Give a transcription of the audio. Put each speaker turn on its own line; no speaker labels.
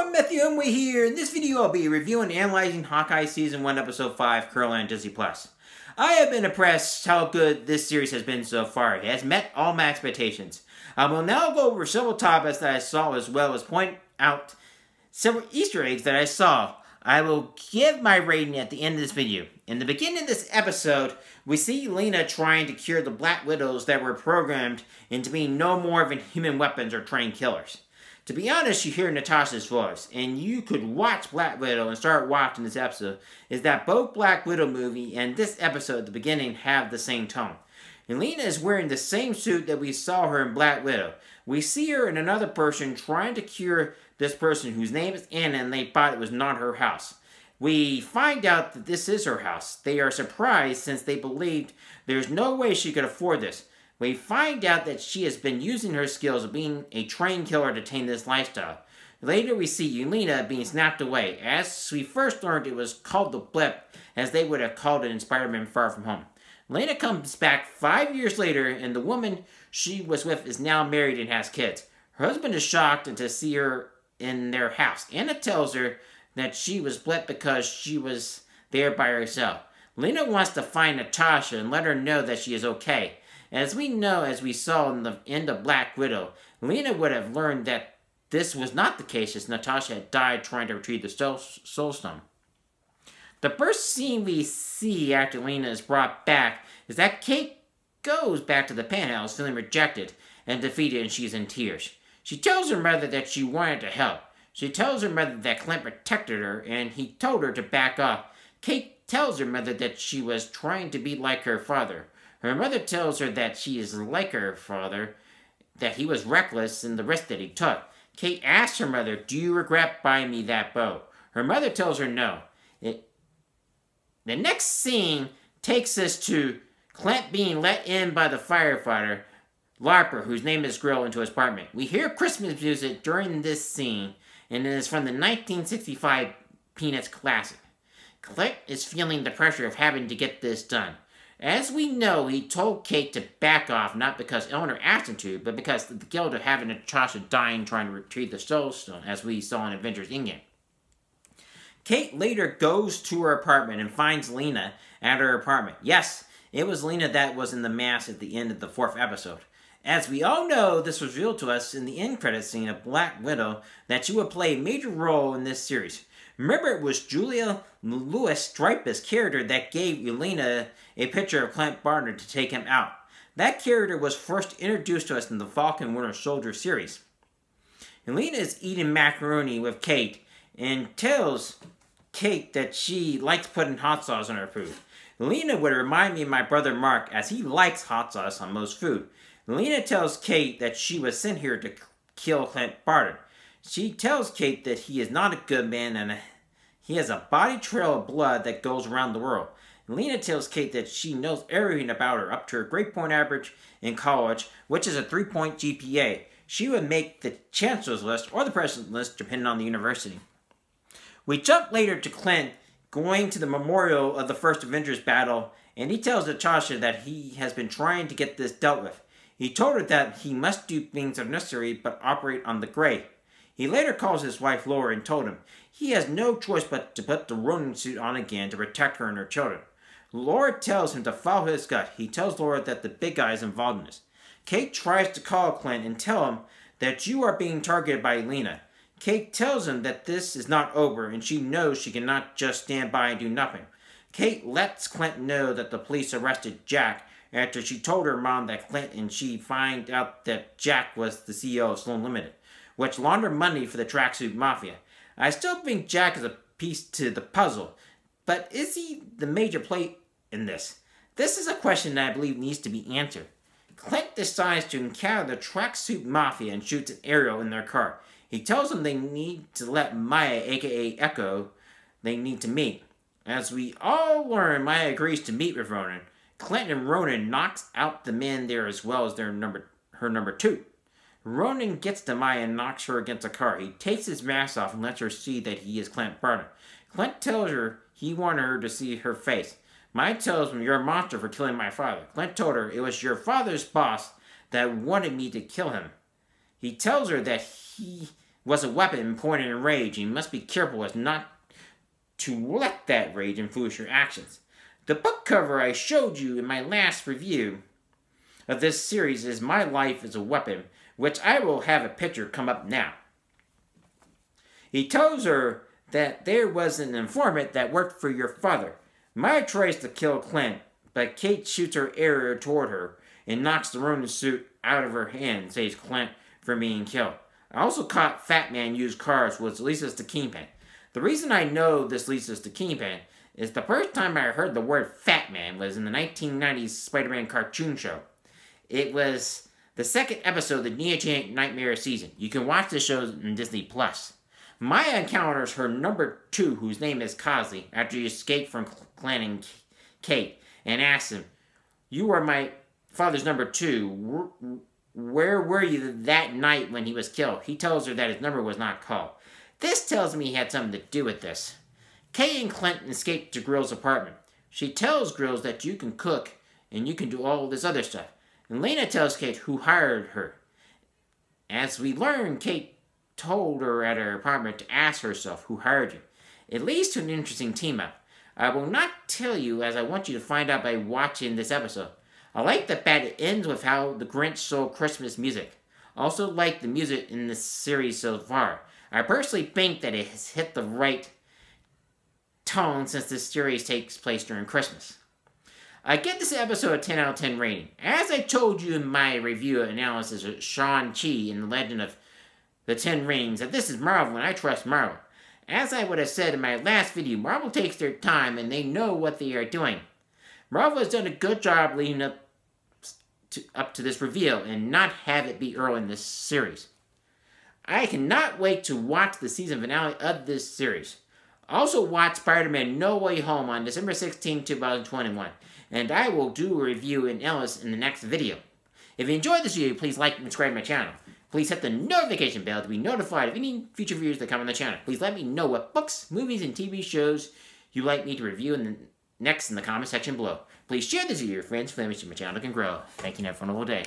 everyone, Matthew Umwe here. In this video, I'll be reviewing and analyzing Hawkeye Season 1, Episode 5, currently on Disney+. I have been impressed how good this series has been so far. It has met all my expectations. I will now go over several topics that I saw, as well as point out several Easter eggs that I saw. I will give my rating at the end of this video. In the beginning of this episode, we see Yelena trying to cure the Black Widows that were programmed into being no more than human weapons or trained killers. To be honest, you hear Natasha'S voice, and you could watch Black Widow and start watching this episode, is that both Black Widow movie and this episode at the beginning have the same tone. Elena is wearing the same suit that we saw her in Black Widow. We see her and another person trying to cure this person whose name is Anna, and they thought it was not her house. We find out that this is her house. They are surprised since they believed there's no way she could afford this. We find out that she has been using her skills of being a trained killer to attain this lifestyle. Later we see Yelena being snapped away. As we first learned, it was called the blip, as they would have called it in Spider-Man Far From Home. Yelena comes back 5 years later, and the woman she was with is now married and has kids. Her husband is shocked to see her in their house. Anna tells her that she was blipped because she was there by herself. Yelena wants to find Natasha and let her know that she is okay. As we know, as we saw in the end of Black Widow, Elena would have learned that this was not the case, as Natasha had died trying to retrieve the Soul Stone. The first scene we see after Elena is brought back is that Kate goes back to the penthouse feeling rejected and defeated, and she's in tears. She tells her mother that she wanted to help. She tells her mother that Clint protected her and he told her to back off. Kate tells her mother that she was trying to be like her father. Her mother tells her that she is like her father, that he was reckless in the risk that he took. Kate asks her mother, "Do you regret buying me that bow?" Her mother tells her no. The next scene takes us to Clint being let in by the firefighter, Larper, whose name is Grill, into his apartment. We hear Christmas music during this scene, and it is from the 1965 Peanuts classic. Clint is feeling the pressure of having to get this done. As we know, he told Kate to back off, not because Eleanor asked him to, but because of the guilt of having Natasha dying trying to retrieve the Soul Stone, as we saw in Avengers Endgame. Kate later goes to her apartment and finds Lena at her apartment. Yes, it was Lena that was in the mask at the end of the 4th episode. As we all know, this was revealed to us in the end credits scene of Black Widow that she would play a major role in this series. Remember, it was Julia Louis-Dreyfus' character that gave Yelena a picture of Clint Barton to take him out. That character was first introduced to us in the Falcon Winter Soldier series. Yelena is eating macaroni with Kate and tells Kate that she likes putting hot sauce on her food. Yelena would remind me of my brother Mark, as he likes hot sauce on most food. Yelena tells Kate that she was sent here to kill Clint Barton. She tells Kate that he is not a good man and he has a body trail of blood that goes around the world. Elena tells Kate that she knows everything about her, up to her grade point average in college, which is a 3-point GPA. She would make the chancellor's list or the president's list, depending on the university. We jump later to Clint going to the memorial of the first Avengers battle, and he tells Natasha that he has been trying to get this dealt with. He told her that he must do things that are necessary but operate on the gray. He later calls his wife Laura and told him he has no choice but to put the Ronin suit on again to protect her and her children. Laura tells him to follow his gut. He tells Laura that the big guy is involved in this. Kate tries to call Clint and tell him that you are being targeted by Elena. Kate tells him that this is not over and she knows she cannot just stand by and do nothing. Kate lets Clint know that the police arrested Jack after she told her mom that Clint and she find out that Jack was the CEO of Sloan Limited, which laundered money for the Tracksuit Mafia. I still think Jack is a piece to the puzzle, but is he the major play in this? This is a question that I believe needs to be answered. Clint decides to encounter the Tracksuit Mafia and shoots an aerial in their car. He tells them they need to let Maya, aka Echo, they need to meet. As we all learn, Maya agrees to meet with Ronin. Clint and Ronin knocks out the men there as well as her number 2. Ronin gets to Maya and knocks her against a car. He takes his mask off and lets her see that he is Clint Barton. Clint tells her he wanted her to see her face. Maya tells him, "You're a monster for killing my father." Clint told her it was your father's boss that wanted me to kill him. He tells her that he was a weapon pointed in rage, and you must be careful as not to let that rage influence your actions. The book cover I showed you in my last review of this series is My Life as a Weapon, which I will have a picture come up now. He tells her that there was an informant that worked for your father. Maya tries to kill Clint, but Kate shoots her arrow toward her and knocks the Ronin suit out of her hand and saves Clint from being killed. I also caught Fat Man used cars was Lisa's the Kingpin. The reason I know this Lisa's the Kingpin is the first time I heard the word Fat Man was in the 1990s Spider-Man cartoon show. It was the second episode of the Neo Geo Nightmare season. You can watch the show on Disney+. Maya encounters her number 2, whose name is Cosley, after he escaped from Clint and Kate, and asks him, "You are my father's number 2. Where were you that night when he was killed?" He tells her that his number was not called. This tells me he had something to do with this. Kay and Clint escape to Grill's apartment. She tells Grills that you can cook and you can do all this other stuff. And Elena tells Kate who hired her. As we learn, Kate told her at her apartment to ask herself who hired you. It leads to an interesting team-up. I will not tell you, as I want you to find out by watching this episode. I like the fact it ends with how the Grinch stole Christmas music. I also like the music in this series so far. I personally think that it has hit the right tone since this series takes place during Christmas. I give this episode a 10 out of 10 rating. As I told you in my review analysis of Shang-Chi and the Legend of the Ten Rings, that this is Marvel and I trust Marvel. As I would have said in my last video, Marvel takes their time and they know what they are doing. Marvel has done a good job leading up to this reveal and not have it be early in this series. I cannot wait to watch the season finale of this series. Also watch Spider-Man No Way Home on December 16, 2021, and I will do a review in Ellis in the next video. If you enjoyed this video, please like and subscribe to my channel. Please hit the notification bell to be notified of any future videos that come on the channel. Please let me know what books, movies, and TV shows you'd like me to review next in the comment section below. Please share this video with your friends so that my channel can grow. Thank you and have a wonderful day.